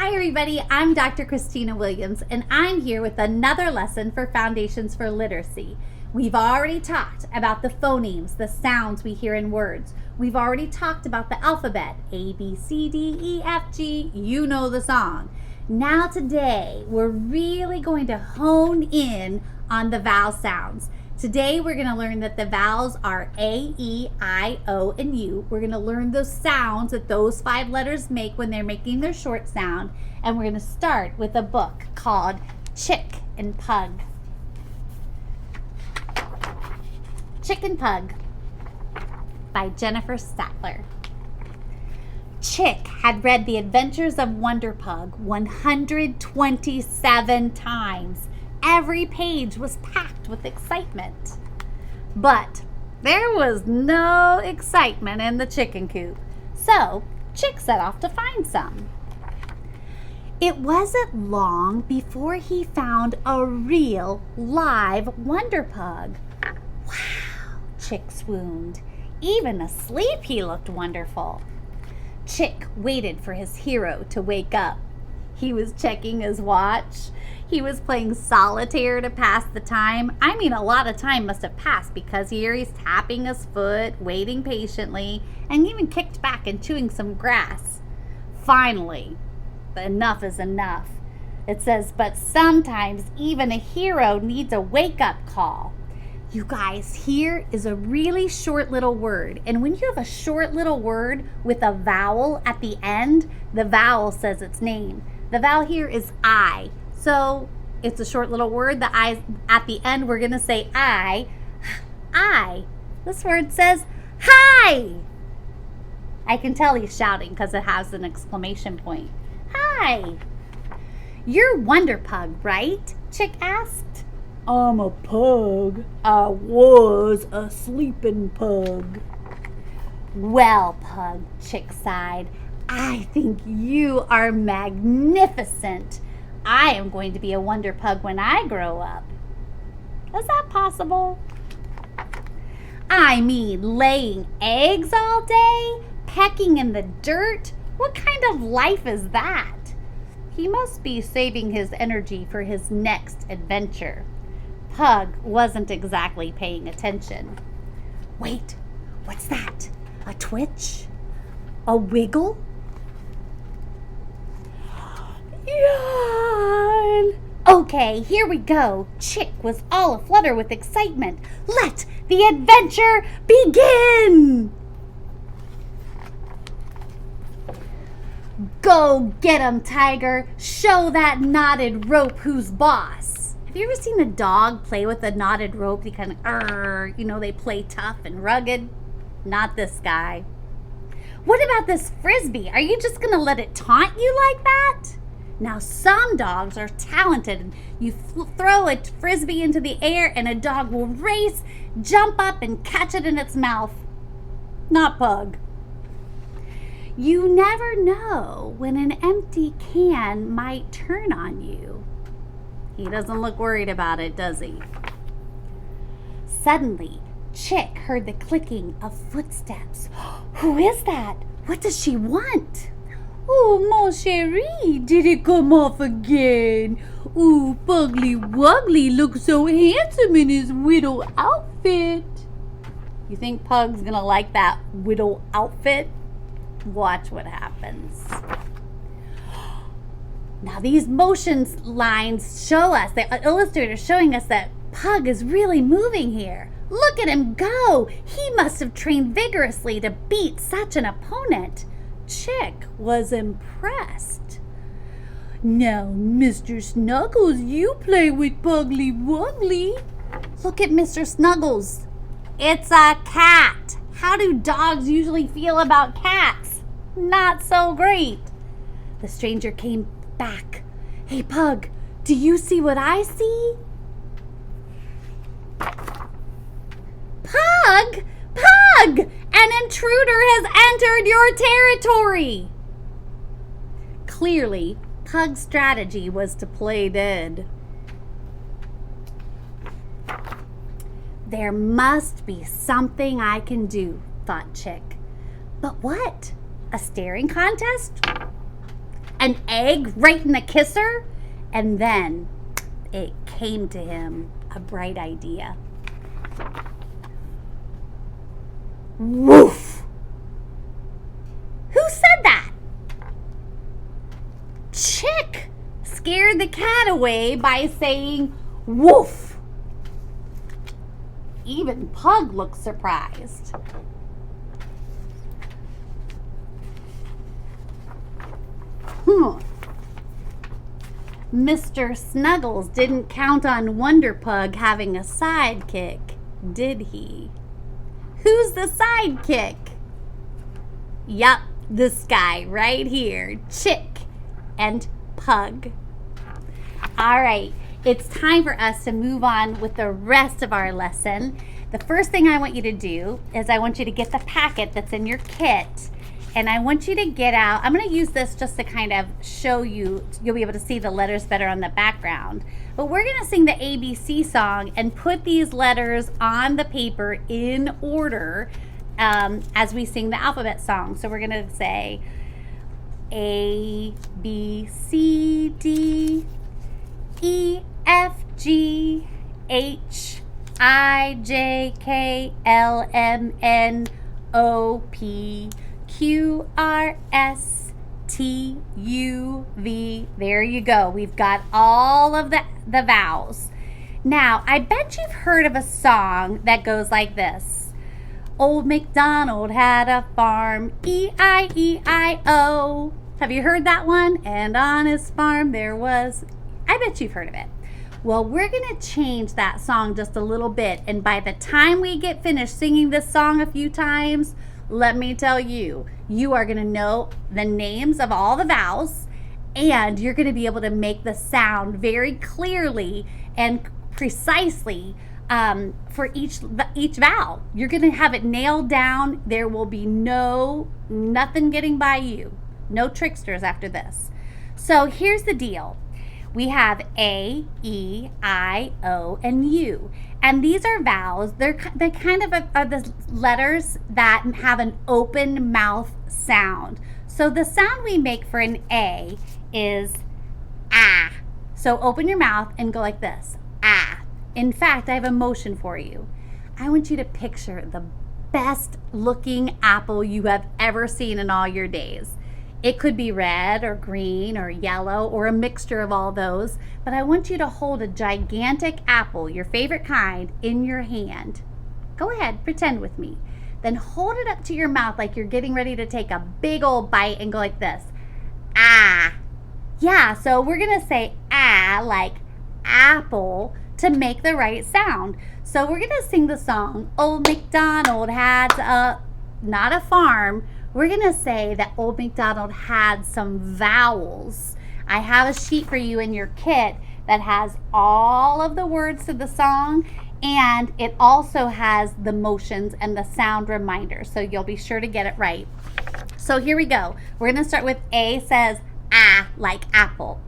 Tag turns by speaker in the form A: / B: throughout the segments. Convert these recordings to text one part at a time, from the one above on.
A: Hi everybody, I'm Dr. Christina Williams and I'm here with another lesson for Foundations for Literacy. We've already talked about the phonemes, the sounds we hear in words. We've already talked about the alphabet, A, B, C, D, E, F, G, you know the song. Now today, we're really going to hone in on the vowel sounds. Today we're going to learn that the vowels are A, E, I, O, and U. We're going to learn those sounds that those 5 letters make when they're making their short sound. And we're going to start with a book called Chick and Pug. Chick and Pug by Jennifer Statler. Chick had read The Adventures of Wonder Pug 127 times. Every page was packed with excitement. But there was no excitement in the chicken coop. So Chick set off to find some. It wasn't long before he found a real live Wonder Pug. Wow, Chick swooned. Even asleep he looked wonderful. Chick waited for his hero to wake up. He was checking his watch. He was playing solitaire to pass the time. I mean, a lot of time must have passed because here he's tapping his foot, waiting patiently, and even kicked back and chewing some grass. Finally, enough is enough. It says, but sometimes even a hero needs a wake-up call. You guys, here is a really short little word. And when you have a short little word with a vowel at the end, the vowel says its name. The vowel here is I. So it's a short little word. The I at the end, we're going to say I. This word says hi. I can tell he's shouting because it has an exclamation point. Hi. You're Wonder Pug, right? Chick asked.
B: I'm a pug. I was a sleeping pug.
A: Well, Pug, Chick sighed. I think you are magnificent. I am going to be a Wonder Pug when I grow up. Is that possible? I mean, laying eggs all day? Pecking in the dirt? What kind of life is that? He must be saving his energy for his next adventure. Pug wasn't exactly paying attention. Wait, what's that? A twitch? A wiggle? Yawn! Okay, here we go. Chick was all aflutter with excitement. Let the adventure begin! Go get 'em, Tiger. Show that knotted rope who's boss. Have you ever seen a dog play with a knotted rope? They kind of, they play tough and rugged. Not this guy. What about this frisbee? Are you just going to let it taunt you like that? Now, some dogs are talented. You throw a frisbee into the air and a dog will race, jump up, and catch it in its mouth. Not Pug. You never know when an empty can might turn on you. He doesn't look worried about it, does he? Suddenly, Chick heard the clicking of footsteps. Who is that? What does she want?
B: Oh, mon chéri, did it come off again? Ooh, Pugly Wuggly looks so handsome in his widow outfit.
A: You think Pug's gonna like that widow outfit? Watch what happens. Now these motions lines show us, the illustrator showing us that Pug is really moving here. Look at him go! He must have trained vigorously to beat such an opponent. Chick was impressed.
B: Now, Mr. Snuggles, you play with Pugly Wuggly.
A: Look at Mr. Snuggles. It's a cat. How do dogs usually feel about cats? Not so great. The stranger came back. Hey, Pug, do you see what I see? Pug! Pug! An intruder has entered your territory! Clearly, Pug's strategy was to play dead. There must be something I can do, thought Chick. But what? A staring contest? An egg right in the kisser? And then it came to him a bright idea. Woof! Who said that? Chick scared the cat away by saying woof. Even Pug looked surprised. Mr. Snuggles didn't count on Wonder Pug having a sidekick, did he? Who's the sidekick? Yup, this guy right here, Chick and Pug. All right, it's time for us to move on with the rest of our lesson. The first thing I want you to do is I want you to get the packet that's in your kit, and I want you to get out. I'm going to use this just to kind of show you. You'll be able to see the letters better on the background. But we're going to sing the ABC song and put these letters on the paper in order as we sing the alphabet song. So we're going to say A, B, C, D, E, F, G, H, I, J, K, L, M, N, O, P, Q, R, S, T, U, V. There you go. We've got all of the vowels. Now, I bet you've heard of a song that goes like this. Old MacDonald had a farm, E-I-E-I-O. Have you heard that one? And on his farm there was... I bet you've heard of it. Well, we're going to change that song just a little bit. And by the time we get finished singing this song a few times, let me tell you, you are going to know the names of all the vowels, and you're going to be able to make the sound very clearly and precisely for each vowel. You're going to have it nailed down. There will be nothing getting by you. No tricksters after this. So here's the deal. We have A, E, I, O, and U. And these are vowels. They kind of are the letters that have an open mouth sound. So the sound we make for an A is ah. So open your mouth and go like this. Ah. In fact, I have a motion for you. I want you to picture the best looking apple you have ever seen in all your days. It could be red or green or yellow or a mixture of all those, but I want you to hold a gigantic apple, your favorite kind, in your hand. Go ahead, pretend with me. Then hold it up to your mouth like you're getting ready to take a big old bite and go like this. Ah. Yeah, so we're going to say ah like apple to make the right sound. So we're going to sing the song, Old MacDonald had not a farm. We're going to say that Old MacDonald had some vowels. I have a sheet for you in your kit that has all of the words to the song, and it also has the motions and the sound reminders, so you'll be sure to get it right. So here we go. We're going to start with A says ah like apple.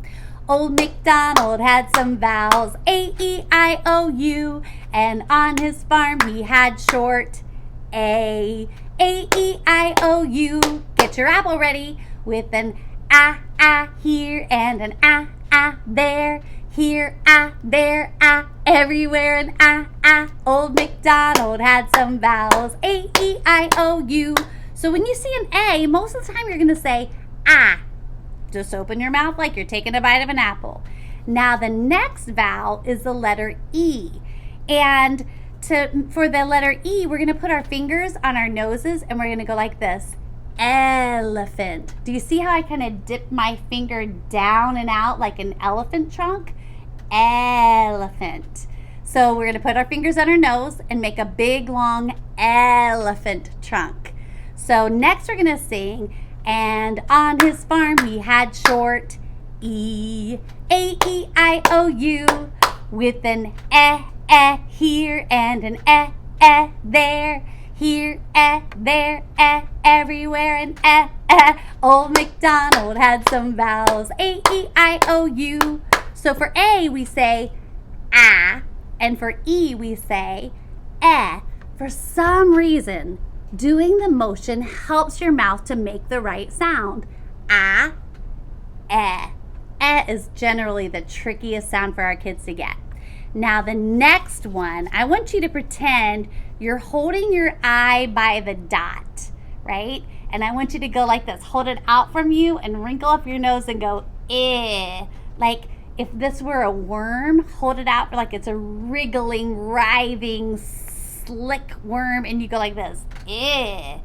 A: Old MacDonald had some vowels, A-E-I-O-U, and on his farm he had short A. A-E-I-O-U. Get your apple ready with an ah here and an ah there. Here, there, everywhere, and Old MacDonald had some vowels, A-E-I-O-U. So when you see an A, most of the time you're going to say ah. Just open your mouth like you're taking a bite of an apple. Now the next vowel is the letter E. And for the letter E, we're going to put our fingers on our noses and we're going to go like this. Elephant. Do you see how I kind of dip my finger down and out like an elephant trunk? Elephant. So we're going to put our fingers on our nose and make a big, long elephant trunk. So next we're going to sing, and on his farm he had short E, A-E-I-O-U, with an here and an there. Here, there, everywhere, and Old MacDonald had some vowels, A-E-I-O-U. So for A we say ah, and for E we say eh. For some reason, doing the motion helps your mouth to make the right sound. Ah, eh. Eh is generally the trickiest sound for our kids to get. Now the next one, I want you to pretend you're holding your eye by the dot, right? And I want you to go like this. Hold it out from you and wrinkle up your nose and go, eh. Like if this were a worm, hold it out like it's a wriggling, writhing, slick worm, and you go like this, eh.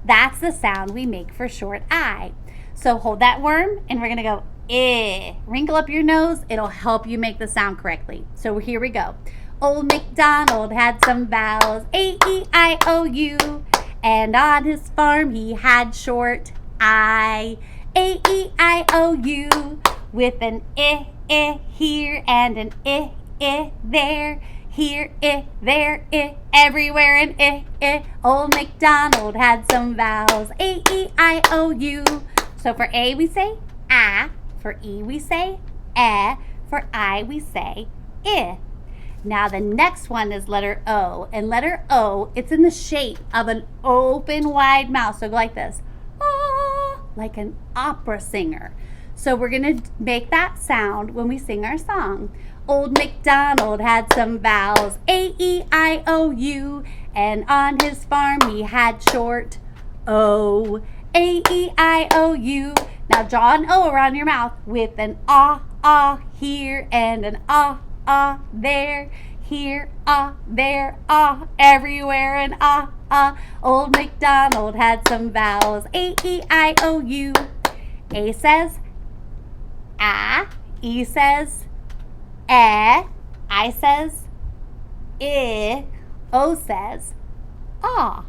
A: That's the sound we make for short I. So hold that worm and we're gonna go, eh. Wrinkle up your nose, it'll help you make the sound correctly. So here we go. Old MacDonald had some vowels, A-E-I-O-U, and on his farm he had short I, A-E-I-O-U, with an I here and an I there. Here, there, everywhere, and Old MacDonald had some vowels, A-E-I-O-U. So for A we say ah, for E we say eh, for I we say I. Now the next one is letter O, and letter O, it's in the shape of an open wide mouth. So go like this, ah, like an opera singer. So we're gonna make that sound when we sing our song. Old MacDonald had some vowels, A-E-I-O-U, and on his farm he had short O, A-E-I-O-U. Now draw an O around your mouth with an ah here and an ah there. Here, there, everywhere, and Old MacDonald had some vowels, A-E-I-O-U. A says ah, E says eh, I says I, O says ah.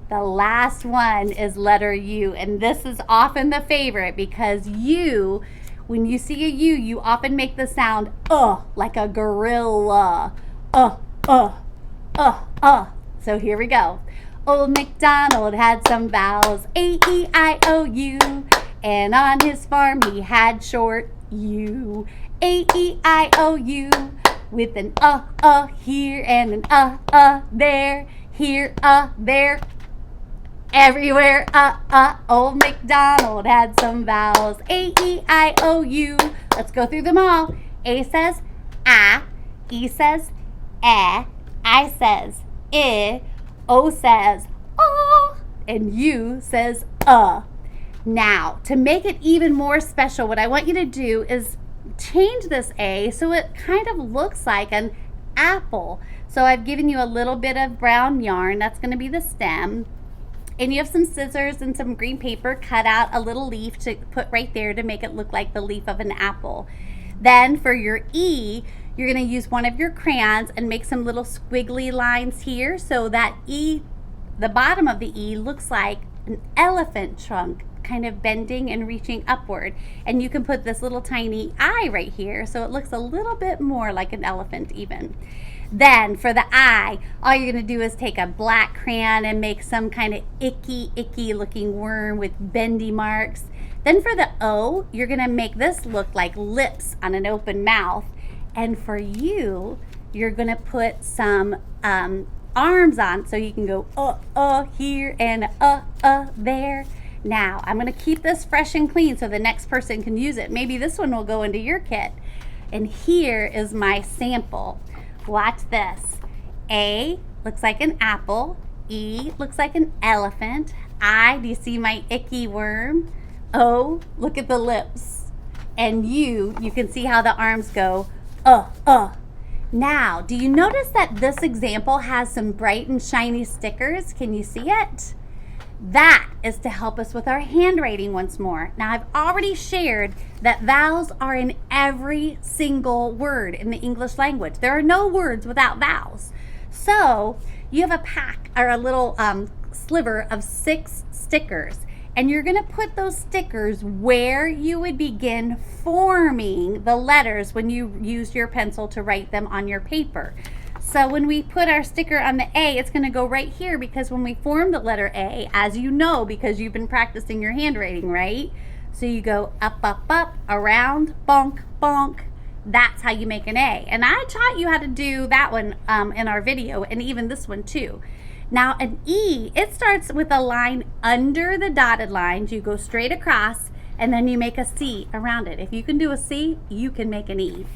A: The last one is letter U, and this is often the favorite because U, when you see a U, you often make the sound like a gorilla. So here we go. Old MacDonald had some vowels, A-E-I-O-U, and on his farm he had short U, A-E-I-O-U, with an here and an there. Here, there, everywhere, Old MacDonald had some vowels, A-E-I-O-U. Let's go through them all. A says ah, E says eh, I says I, O says oh, and U says Now, to make it even more special, what I want you to do is change this A so it kind of looks like an apple. So I've given you a little bit of brown yarn. That's going to be the stem. And you have some scissors and some green paper. Cut out a little leaf to put right there to make it look like the leaf of an apple. Then for your E, you're going to use one of your crayons and make some little squiggly lines here so that E, the bottom of the E, looks like an elephant trunk, kind of bending and reaching upward. And you can put this little tiny eye right here so it looks a little bit more like an elephant even. Then for the I, all you're going to do is take a black crayon and make some kind of icky looking worm with bendy marks. Then for the O, you're going to make this look like lips on an open mouth. And for you, you're going to put some arms on so you can go here and there. Now, I'm going to keep this fresh and clean so the next person can use it. Maybe this one will go into your kit. And here is my sample. Watch this. A looks like an apple. E looks like an elephant. I, do you see my icky worm? O, look at the lips. And you can see how the arms go, Now, do you notice that this example has some bright and shiny stickers? Can you see it? That is to help us with our handwriting once more. Now, I've already shared that vowels are in every single word in the English language. There are no words without vowels. So you have a pack or a little sliver of 6 stickers, and you're going to put those stickers where you would begin forming the letters when you use your pencil to write them on your paper. So when we put our sticker on the A, it's going to go right here because when we form the letter A, as you know because you've been practicing your handwriting, right? So you go up, around, bonk, bonk. That's how you make an A. And I taught you how to do that one in our video, and even this one too. Now an E, it starts with a line under the dotted lines. You go straight across, and then you make a C around it. If you can do a C, you can make an E.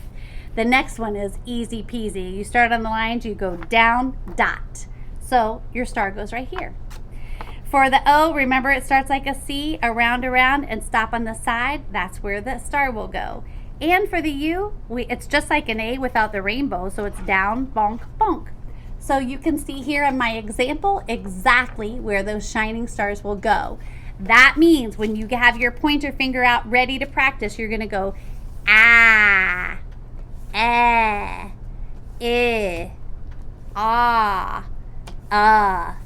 A: The next one is easy peasy. You start on the lines, you go down, dot. So your star goes right here. For the O, remember it starts like a C, around, and stop on the side. That's where the star will go. And for the U, it's just like an A without the rainbow, so it's down, bonk, bonk. So you can see here in my example exactly where those shining stars will go. That means when you have your pointer finger out ready to practice, you're going to go ah, eh, ah.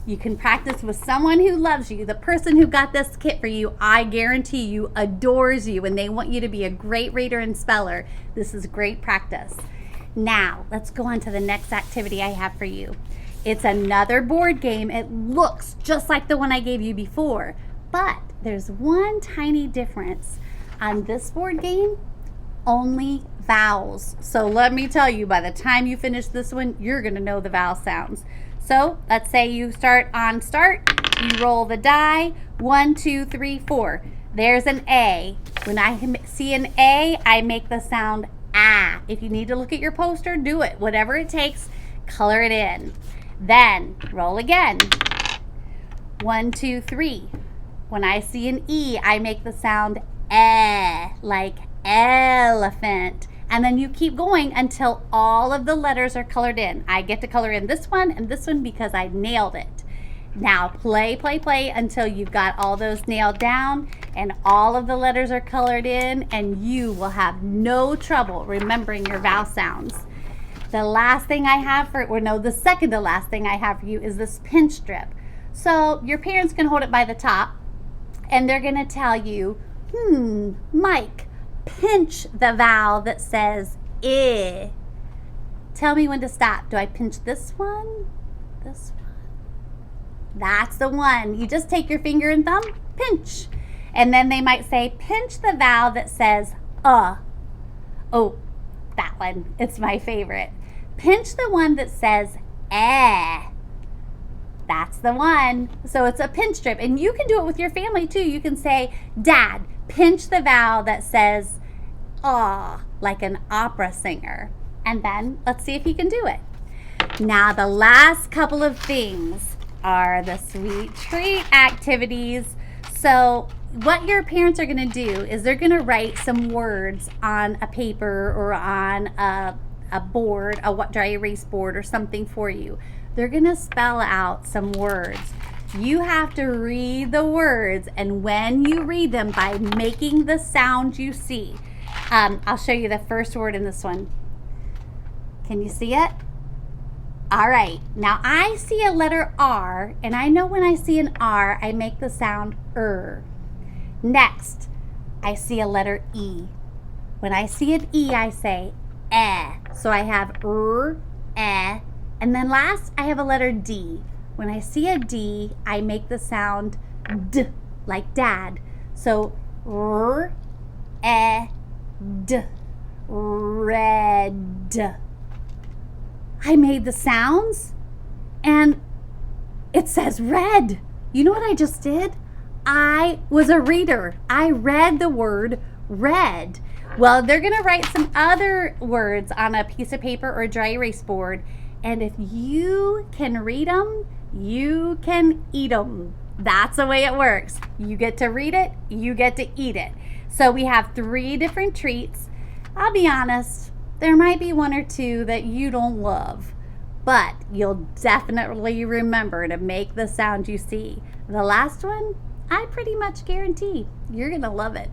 A: You can practice with someone who loves you. The person who got this kit for you, I guarantee you, adores you, and they want you to be a great reader and speller. This is great practice. Now, let's go on to the next activity I have for you. It's another board game. It looks just like the one I gave you before, but there's one tiny difference. On this board game, only vowels. So let me tell you, by the time you finish this one, you're going to know the vowel sounds. So let's say you start on start, you roll the die, 1, 2, 3, 4. There's an A. When I see an A, I make the sound ah. If you need to look at your poster, do it. Whatever it takes, color it in. Then roll again. 1, 2, 3. When I see an E, I make the sound eh, like elephant. And then you keep going until all of the letters are colored in. I get to color in this one and this one because I nailed it. Now play until you've got all those nailed down and all of the letters are colored in, and you will have no trouble remembering your vowel sounds. The last thing I have the second to last thing I have for you is this pinch strip. So your parents can hold it by the top and they're gonna tell you, Mike, pinch the vowel that says I. Tell me when to stop. Do I pinch this one? This one? That's the one. You just take your finger and thumb, pinch. And then they might say, pinch the vowel that says Oh, that one. It's my favorite. Pinch the one that says eh. That's the one. So it's a pinch strip. And you can do it with your family too. You can say, Dad, pinch the vowel that says ah, like an opera singer. And then let's see if he can do it. Now the last couple of things are the sweet treat activities. So what your parents are going to do is they're going to write some words on a paper or on a board, a dry erase board or something for you. They're going to spell out some words. You have to read the words, and when you read them, by making the sound you see. I'll show you the first word in this one. Can you see it? All right, now I see a letter R, and I know when I see an R, I make the sound Next, I see a letter E. When I see an E, I say eh. So I have eh. And then last, I have a letter D. When I see a D, I make the sound D, like dad. So D, red. I made the sounds and it says red. You know what I just did? I was a reader. I read the word red. Well, they're going to write some other words on a piece of paper or a dry erase board. And if you can read them, you can eat them. That's the way it works. You get to read it, you get to eat it. So we have 3 different treats. I'll be honest, there might be 1 or 2 that you don't love, but you'll definitely remember to make the sound you see. The last one, I pretty much guarantee you're gonna love it.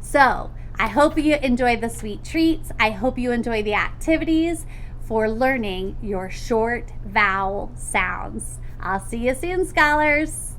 A: So I hope you enjoy the sweet treats. I hope you enjoy the activities for learning your short vowel sounds. I'll see you soon, scholars.